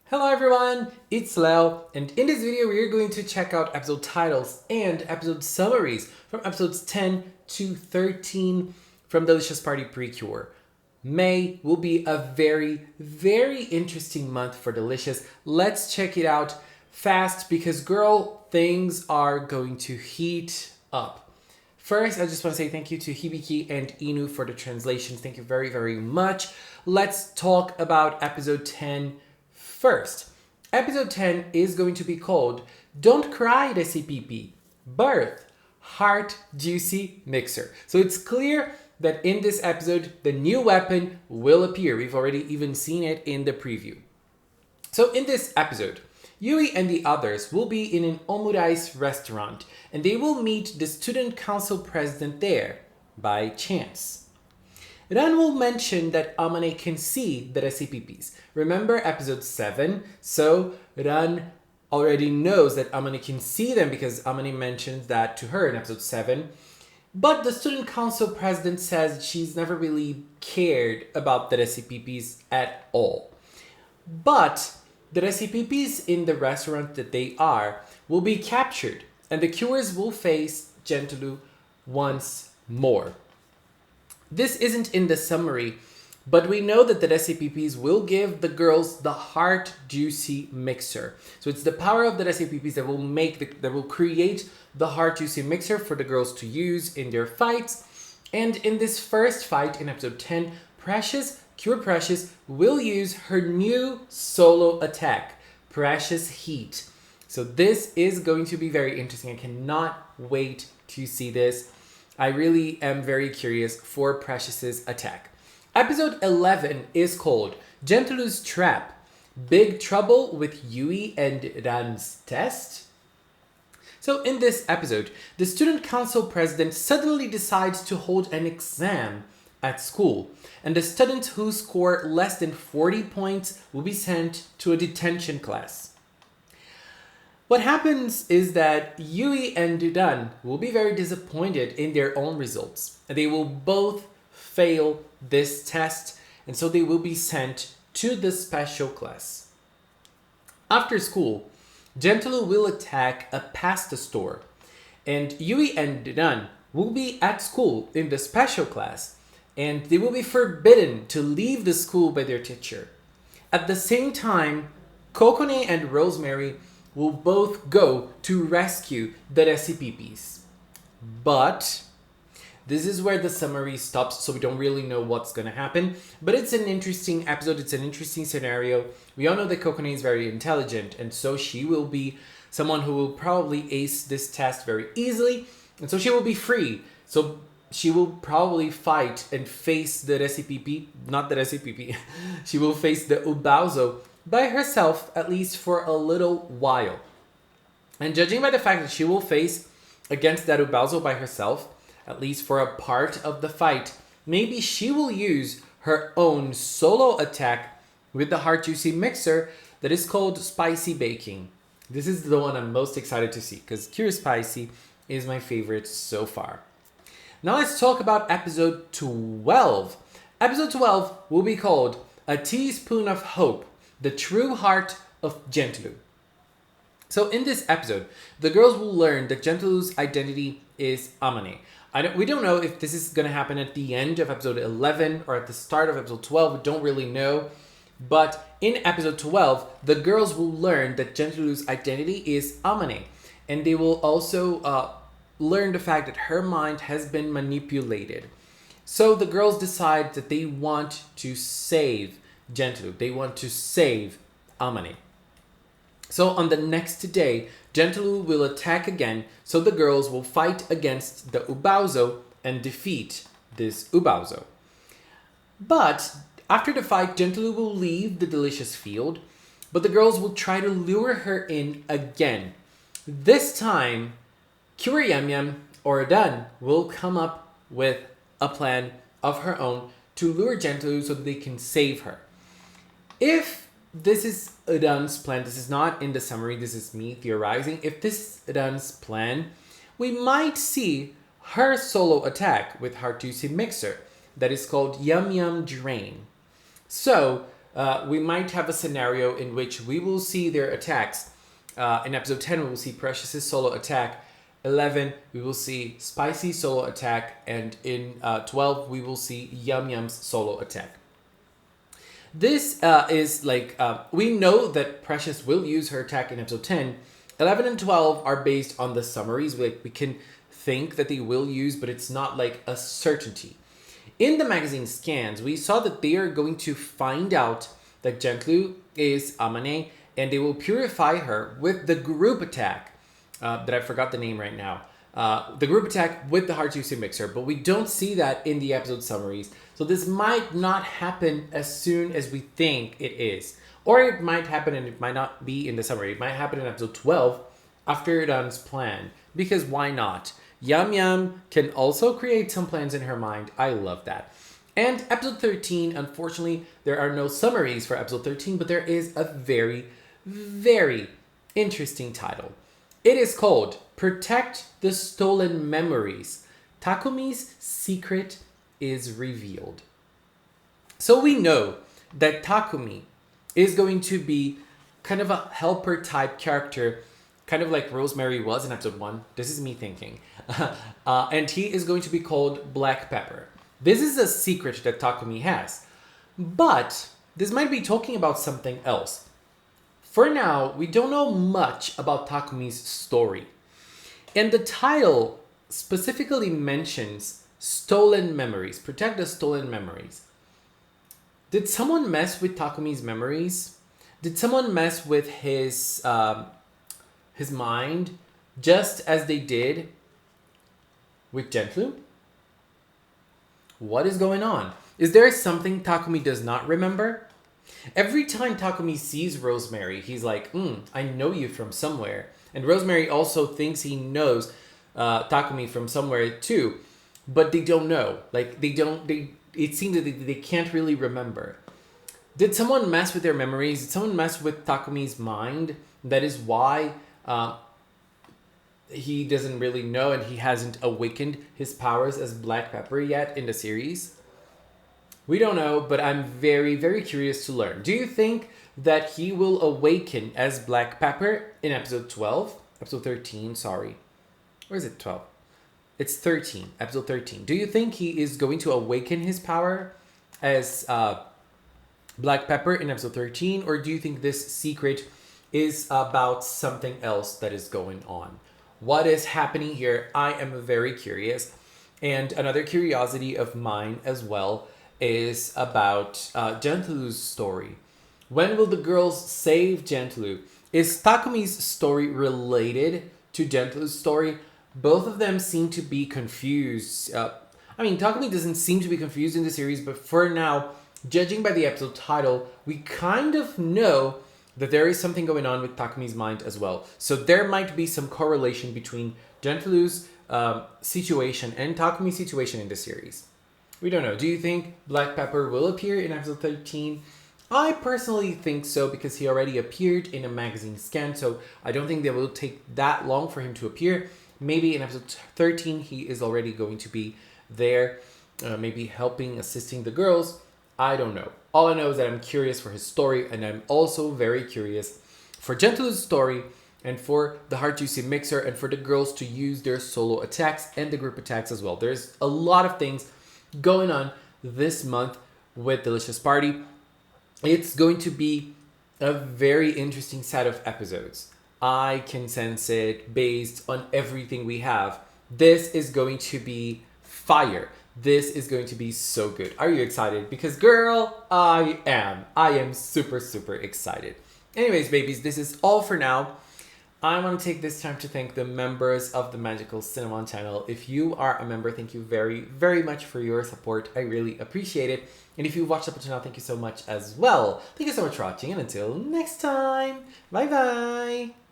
Hello everyone, it's Leo, and in this video we are going to check out episode titles and episode summaries from episodes 10 to 13 from Delicious Party PreCure. May will be a very interesting month for Delicious. Let's check it out fast because girl, things are going to heat up. First, I just want to say thank you to Hibiki and Inu for the translations. Thank you very much. Let's talk about episode 10 first. Episode 10 is going to be called Don't Cry Recipe Birth Heart Juicy Mixer. So it's clear that in this episode, the new weapon will appear. We've already even seen it in the preview. So in this episode, Yui and the others will be in an omurice restaurant and they will meet the student council president there by chance. Ran will mention that Amane can see the recipes. Remember episode 7? So Ran already knows that Amane can see them because Amane mentions that to her in episode 7. But the student council president says she's never really cared about the recipes at all. But the recipes in the restaurant that they are will be captured and the cures will face Gentlu once more. This isn't in the summary, but we know that the recipes will give the girls the heart juicy mixer. So it's the power of the recipes that will create the heart juicy mixer for the girls to use in their fights. And in this first fight in episode 10, Cure Precious will use her new solo attack, Precious Heat. So this is going to be very interesting. I cannot wait to see this. I really am very curious for Precious's attack. Episode 11 is called Gentlu's Trap, Big Trouble with Yui and Ran's Test. So in this episode, the student council president suddenly decides to hold an exam at school, and the students who score less than 40 points will be sent to a detention class. What happens is that Yui and Ran will be very disappointed in their own results, and they will both fail this test, and so they will be sent to the special class. After school, Gentlu will attack a pasta store, and Yui and Ran will be at school in the special class, and they will be forbidden to leave the school by their teacher. At the same time, Kokone and Rosemary will both go to rescue the recipes. But this is where the summary stops, so we don't really know what's going to happen. But it's an interesting episode. It's an interesting scenario. We all know that Kokone is very intelligent, and so she will be someone who will probably ace this test very easily. And so she will be free. So she will probably fight and face the recipe, not the recipe. She will face the Ubaozo by herself, at least for a little while. And judging by the fact that she will face against that Ubaozo by herself, at least for a part of the fight, maybe she will use her own solo attack with the heart juicy mixer that is called Spicy Baking. This is the one I'm most excited to see because Cure Spicy is my favorite so far. Now let's talk about episode 12. Episode 12 will be called A Teaspoon of Hope, the True Heart of Gentlu. So in this episode, the girls will learn that Gentlu's identity is Amane. We don't know if this is going to happen at the end of episode 11 or at the start of episode 12. We don't really know. But in episode 12, the girls will learn that Gentlu's identity is Amane. And they will also learn the fact that her mind has been manipulated. So the girls decide that they want to save Gentlu. They want to save Amane. So on the next day, Gentlu will attack again, so the girls will fight against the Ubaozo and defeat this Ubaozo. But after the fight, Gentlu will leave the delicious field, but the girls will try to lure her in again. This time, Cure Yum Yum or Ran will come up with a plan of her own to lure Gentlu so that they can save her. If this is Ran's plan, this is not in the summary, this is me theorizing. If this is Ran's plan, we might see her solo attack with Heart Juicy Mixer that is called Yum Yum Drain. So we might have a scenario in which we will see their attacks. In episode 10, we will see Precious's solo attack. 11, we will see Spicy's solo attack. And in 12, we will see Yum Yum's solo attack. This is like, we know that Precious will use her attack in episode 10. 11 and 12 are based on the summaries. We can think that they will use, but it's not like a certainty. In the magazine scans, we saw that they are going to find out that Gentlu is Amane, and they will purify her with the group attack, that I forgot the name right now. The group attack with the hard juicy mixer, but we don't see that in the episode summaries. So this might not happen as soon as we think it is. Or it might happen and it might not be in the summary. It might happen in episode 12 after Iran's plan. Because why not? Yum Yum can also create some plans in her mind. I love that. And episode 13, unfortunately, there are no summaries for episode 13, but there is a very, very interesting title. It is called Protect the Stolen Memories. Takumi's secret is revealed. So we know that Takumi is going to be kind of a helper type character, kind of like Rosemary was in episode 1. This is me thinking. And he is going to be called Black Pepper. This is a secret that Takumi has. But this might be talking about something else. For now, we don't know much about Takumi's story. And the title specifically mentions stolen memories. Protect the stolen memories. Did someone mess with Takumi's memories? Did someone mess with his mind just as they did with Gentlu? What is going on? Is there something Takumi does not remember? Every time Takumi sees Rosemary, he's like, I know you from somewhere. And Rosemary also thinks he knows Takumi from somewhere too. But they don't know. Like, it seems that they can't really remember. Did someone mess with their memories? Did someone mess with Takumi's mind? That is why he doesn't really know and he hasn't awakened his powers as Black Pepper yet in the series. We don't know, but I'm very, very curious to learn. Do you think that he will awaken as Black Pepper in episode 12? Episode 13, sorry. Or is it 12? It's 13, episode 13. Do you think he is going to awaken his power as Black Pepper in episode 13? Or do you think this secret is about something else that is going on? What is happening here? I am very curious. And another curiosity of mine as well is about Gentlu's story. When will the girls save Gentlu? Is Takumi's story related to Gentlu's story? Both of them seem to be confused. Takumi doesn't seem to be confused in the series, but for now, judging by the episode title, we kind of know that there is something going on with Takumi's mind as well. So there might be some correlation between Gentlu's situation and Takumi's situation in the series. We don't know. Do you think Black Pepper will appear in episode 13? I personally think so because he already appeared in a magazine scan, so I don't think that will take that long for him to appear. Maybe in episode 13 he is already going to be there, maybe helping, assisting the girls. I don't know. All I know is that I'm curious for his story, and I'm also very curious for Gentlu's story and for the Heart Juicy Mixer and for the girls to use their solo attacks and the group attacks as well. There's a lot of things going on this month with Delicious Party. It's going to be a very interesting set of episodes. I can sense it based on everything we have. This is going to be fire. This is going to be so good. Are you excited? Because girl, I am. I am super, super excited. Anyways, babies, this is all for now. I want to take this time to thank the members of the Magical Cinnamon channel. If you are a member, thank you very, very much for your support. I really appreciate it. And if you've watched up until now, thank you so much as well. Thank you so much for watching, and until next time, bye-bye.